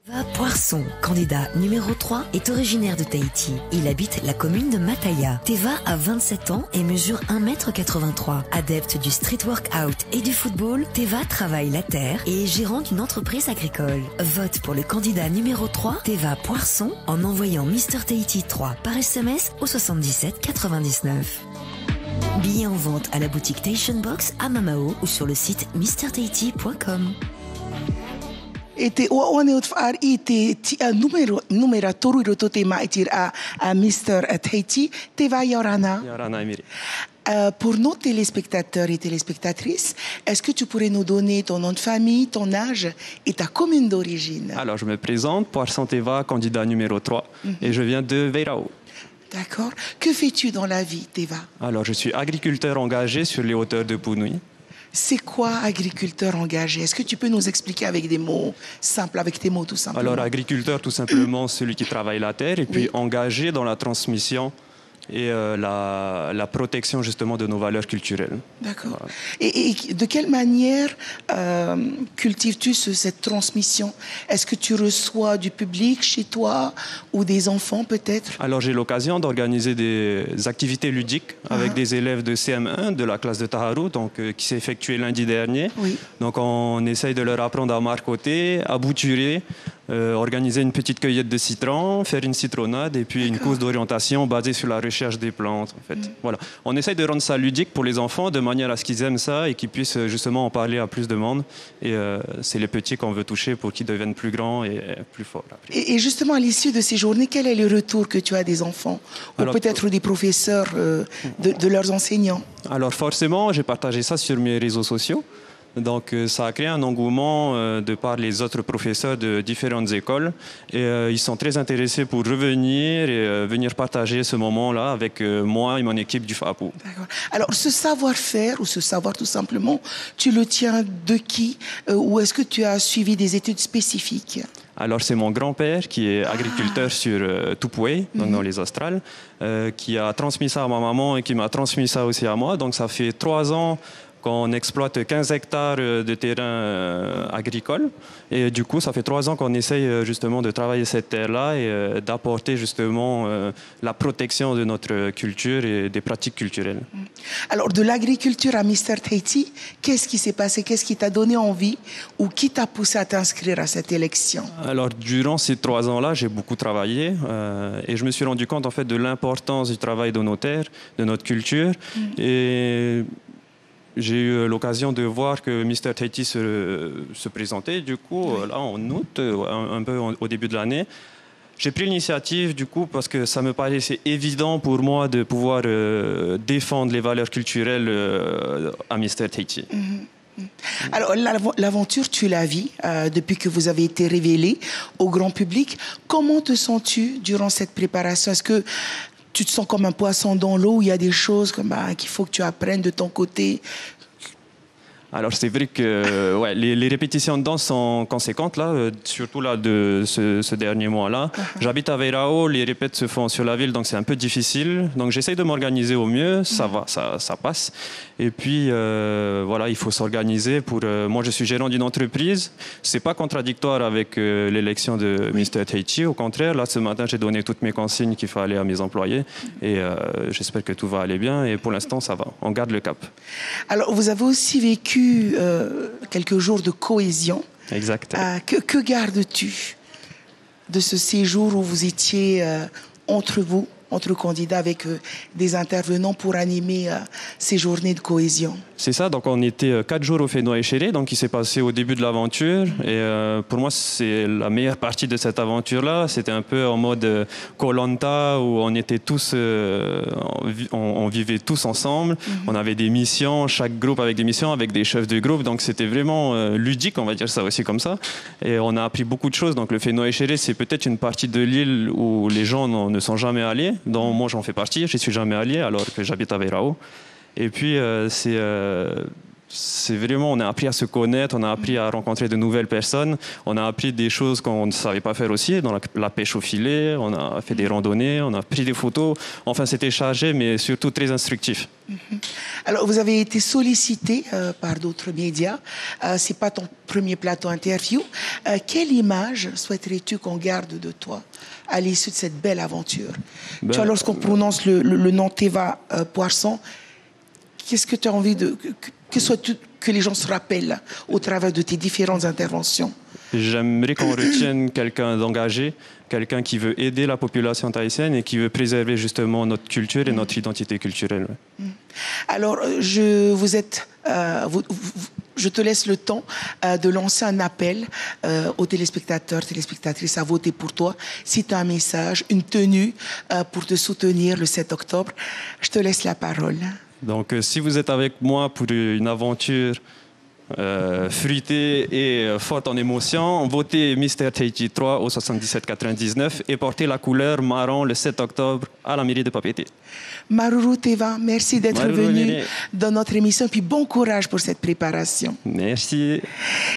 Teva Poisson, candidat numéro 3, est originaire de Tahiti. Il habite la commune de Mataya. Teva a 27 ans et mesure 1,83 m. Adepte du street workout et du football, Teva travaille la terre et est gérant d'une entreprise agricole. Vote pour le candidat numéro 3, Teva Poisson, en envoyant Mister Tahiti 3 par SMS au 77 99. Billets en vente à la boutique Tahitian Box à Mamao ou sur le site mrtahiti.com. Ete o one o tfar I te tia numera toru roto te maitir à Mr. Tahiti, Teva Yorana. Yorana Emiri. Pour nos téléspectateurs et téléspectatrices, est-ce que tu pourrais nous donner ton nom de famille, ton âge et ta commune d'origine? Alors, je me présente, Poisson Teva, candidat numéro 3, et je viens de Veirao. D'accord. Que fais-tu dans la vie, Teva? Alors, je suis agriculteur engagé sur les hauteurs de Punui. C'est quoi agriculteur engagé? Est-ce que tu peux nous expliquer avec des mots simples, avec tes mots tout simplement? Alors, agriculteur, tout simplement, celui qui travaille la terre, et puis engagé dans la transmission et la protection justement de nos valeurs culturelles. D'accord. Voilà. Et de quelle manière cultives-tu cette transmission? Est-ce que tu reçois du public chez toi ou des enfants peut-être? Alors j'ai l'occasion d'organiser des activités ludiques avec des élèves de CM1 de la classe de Taharu, donc, qui s'est effectué lundi dernier. Oui. Donc on essaye de leur apprendre à marcoter, à bouturer, organiser une petite cueillette de citron, faire une citronnade et puis une course d'orientation basée sur la recherche des plantes. En fait. Voilà. On essaye de rendre ça ludique pour les enfants de manière à ce qu'ils aiment ça et qu'ils puissent justement en parler à plus de monde. Et c'est les petits qu'on veut toucher pour qu'ils deviennent plus grands et plus forts. Et justement, à l'issue de ces journées, quel est le retour que tu as des enfants ou peut-être des professeurs de leurs enseignants? Alors forcément, j'ai partagé ça sur mes réseaux sociaux. Donc ça a créé un engouement de par les autres professeurs de différentes écoles et ils sont très intéressés pour revenir et venir partager ce moment-là avec moi et mon équipe du FAPU. D'accord. Alors ce savoir-faire ou ce savoir tout simplement, tu le tiens de qui ou est-ce que tu as suivi des études spécifiques? Alors c'est mon grand-père qui est agriculteur sur Tupoué, donc dans les Australes, qui a transmis ça à ma maman et qui m'a transmis ça aussi à moi. Donc ça fait 3 ans qu'on exploite 15 hectares de terrain agricole. Et du coup, ça fait 3 ans qu'on essaye justement de travailler cette terre-là et d'apporter justement la protection de notre culture et des pratiques culturelles. Alors, de l'agriculture à Mister Tahiti, qu'est-ce qui s'est passé? Qu'est-ce qui t'a donné envie ou qui t'a poussé à t'inscrire à cette élection? Alors, durant ces 3 ans-là, j'ai beaucoup travaillé et je me suis rendu compte en fait de l'importance du travail de nos terres, de notre culture. Et j'ai eu l'occasion de voir que Mister Tahiti se présentait, du coup, là, en août, un peu au début de l'année. J'ai pris l'initiative, du coup, parce que ça me paraissait évident pour moi de pouvoir défendre les valeurs culturelles à Mister Tahiti. Alors, l'aventure, tu la vis depuis que vous avez été révélé au grand public. Comment te sens-tu durant cette préparation? Est-ce que tu te sens comme un poisson dans l'eau où il y a des choses qu'il faut que tu apprennes de ton côté? Alors c'est vrai que ouais, les répétitions de danse sont conséquentes là, surtout là de ce dernier mois-là. J'habite à Veirao, les répètes se font sur la ville, donc c'est un peu difficile. Donc j'essaye de m'organiser au mieux, ça va, ça passe. Et puis voilà, il faut s'organiser pour. Moi, je suis gérant d'une entreprise. C'est pas contradictoire avec l'élection de Mister Tahiti. Au contraire, là ce matin, j'ai donné toutes mes consignes qu'il fallait à mes employés et j'espère que tout va aller bien. Et pour l'instant, ça va. On garde le cap. Alors, vous avez aussi vécu quelques jours de cohésion. Exact. Que gardes-tu de ce séjour où vous étiez entre vous, entre candidats, avec des intervenants pour animer ces journées de cohésion? C'est ça, donc on était 4 jours au Whenua-Echere, donc qui s'est passé au début de l'aventure. Et pour moi, c'est la meilleure partie de cette aventure-là. C'était un peu en mode Koh-Lanta, où on était tous, on vivait tous ensemble. On avait des missions, chaque groupe avec des missions, avec des chefs de groupe. Donc c'était vraiment ludique, on va dire ça aussi comme ça. Et on a appris beaucoup de choses. Donc le Whenua-Echere, c'est peut-être une partie de l'île où les gens ne sont jamais allés. Donc moi, j'en fais partie. Je ne suis jamais allé alors que j'habite à Veirao. Et puis, c'est vraiment, on a appris à se connaître, on a appris à rencontrer de nouvelles personnes, on a appris des choses qu'on ne savait pas faire aussi, dans la pêche au filet, on a fait des randonnées, on a pris des photos. Enfin, c'était chargé, mais surtout très instructif. Alors, vous avez été sollicité par d'autres médias. Ce n'est pas ton premier plateau interview. Quelle image souhaiterais-tu qu'on garde de toi à l'issue de cette belle aventure? Tu vois, lorsqu'on prononce le nom Teva Poisson, qu'est-ce que tu as envie que les gens se rappellent au travers de tes différentes interventions? J'aimerais qu'on retienne quelqu'un d'engagé, quelqu'un qui veut aider la population tahitienne et qui veut préserver justement notre culture et notre identité culturelle. Alors, je te laisse le temps de lancer un appel aux téléspectateurs, téléspectatrices à voter pour toi. Si tu as un message, une tenue pour te soutenir le 7 octobre, je te laisse la parole. Donc, si vous êtes avec moi pour une aventure fruitée et forte en émotions, votez Mister Tahiti 3 au 77 99 et portez la couleur marron le 7 octobre à la mairie de Papeete. Maruru Teva, merci d'être venu dans notre émission, puis bon courage pour cette préparation. Merci.